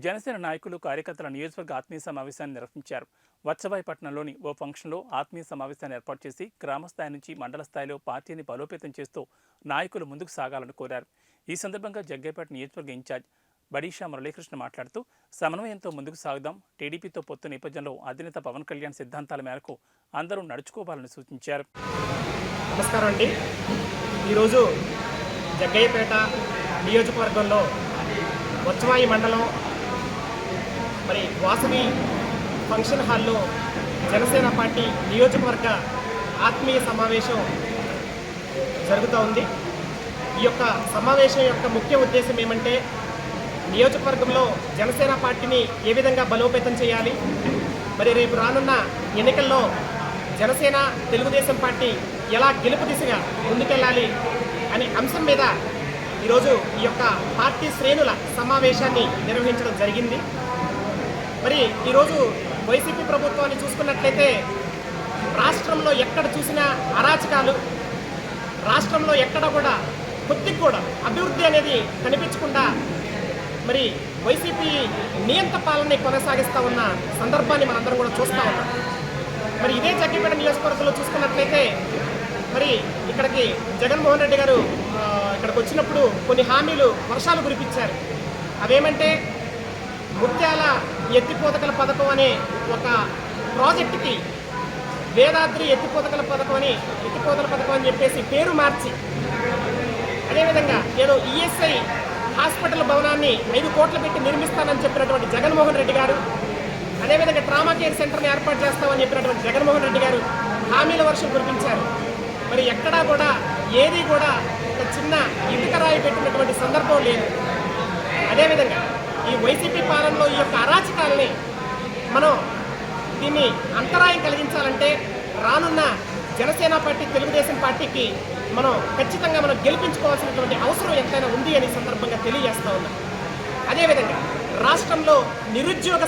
జనసేన నాయకులు కార్యకర్తల నియోజకవర్గ ఆత్మీయ సమావేశాన్ని నిర్వహించారు. వత్సవాయిపట్నంలోని ఓ ఫంక్షన్లో ఆత్మీయ సమావేశాన్ని ఏర్పాటు చేసి గ్రామస్థాయి నుంచి మండల స్థాయిలో పార్టీని బలోపేతం చేస్తూ నాయకులు ముందుకు సాగాలని కోరారు. ఈ సందర్భంగా జగ్గయ్యపేట నియోజకవర్గ ఇన్ఛార్జ్ బడీషా మురళీకృష్ణ మాట్లాడుతూ సమన్వయంతో ముందుకు సాగుదాం, టీడీపీతో పొత్తు నేపథ్యంలో అధినేత పవన్ కళ్యాణ్ సిద్ధాంతాల మేరకు అందరూ నడుచుకోవాలని సూచించారు. నమస్కారం అండి. ఈరోజు జగ్గయ్యపేట నియోజకవర్గంలో వత్సవాయి మండలం మరి వాసవి ఫంక్షన్ హాల్లో జనసేన పార్టీ నియోజకవర్గ ఆత్మీయ సమావేశం జరుగుతూ ఉంది. ఈ యొక్క సమావేశం యొక్క ముఖ్య ఉద్దేశం ఏమంటే నియోజకవర్గంలో జనసేన పార్టీని ఏ విధంగా బలోపేతం చేయాలి, మరి రేపు రానున్న ఎన్నికల్లో జనసేన తెలుగుదేశం పార్టీ ఎలా గెలుపు దిశగా ముందుకెళ్ళాలి అనే అంశం మీద ఈరోజు ఈ యొక్క పార్టీ శ్రేణుల సమావేశాన్ని నిర్వహించడం జరిగింది. మరి ఈరోజు వైసీపీ ప్రభుత్వాన్ని చూసుకున్నట్లయితే రాష్ట్రంలో ఎక్కడ చూసినా అరాచకాలు, రాష్ట్రంలో ఎక్కడ కూడా కొద్దిగా కూడా అభివృద్ధి అనేది కనిపించకుండా మరి వైసీపీ నియంత పాలనని కొనసాగిస్తూ ఉన్న సందర్భాన్ని మనందరం కూడా చూస్తూ ఉన్నాం. మరి ఇదే జగ్గయ్యపేట నియోజకవర్గంలో చూసుకున్నట్లయితే మరి ఇక్కడికి జగన్మోహన్ రెడ్డి గారు ఇక్కడికి వచ్చినప్పుడు కొన్ని హామీలు వర్షాలు కురిపించారు. అవేమంటే ముత్యాల ఎత్తిపోతకల పథకం అనే ఒక ప్రాజెక్టుకి వేదాద్రి ఎత్తిపోతకల పథకం అని చెప్పేసి పేరు మార్చి, అదేవిధంగా ఏదో ఈఎస్ఐ హాస్పిటల్ భవనాన్ని 5 కోట్లు పెట్టి నిర్మిస్తానని చెప్పినటువంటి జగన్మోహన్ రెడ్డి గారు, అదేవిధంగా ట్రామా కేర్ సెంటర్ని ఏర్పాటు చేస్తామని చెప్పినటువంటి జగన్మోహన్ రెడ్డి గారు హామీల వర్షం కురిపించారు. మరి ఎక్కడా కూడా ఏది కూడా ఒక చిన్న ఇటుక రాయి పెట్టినటువంటి సందర్భం లేదు. అదేవిధంగా ఈ వైసీపీ పాలనలో ఈ యొక్క అరాచకాలని మనం దీన్ని అంతరాయం కలిగించాలంటే రానున్న జనసేన పార్టీ తెలుగుదేశం పార్టీకి మనం ఖచ్చితంగా మనం గెలిపించుకోవాల్సినటువంటి అవసరం ఎంతైనా ఉంది అని సందర్భంగా తెలియజేస్తూ ఉన్నాం. అదేవిధంగా రాష్ట్రంలో నిరుద్యోగ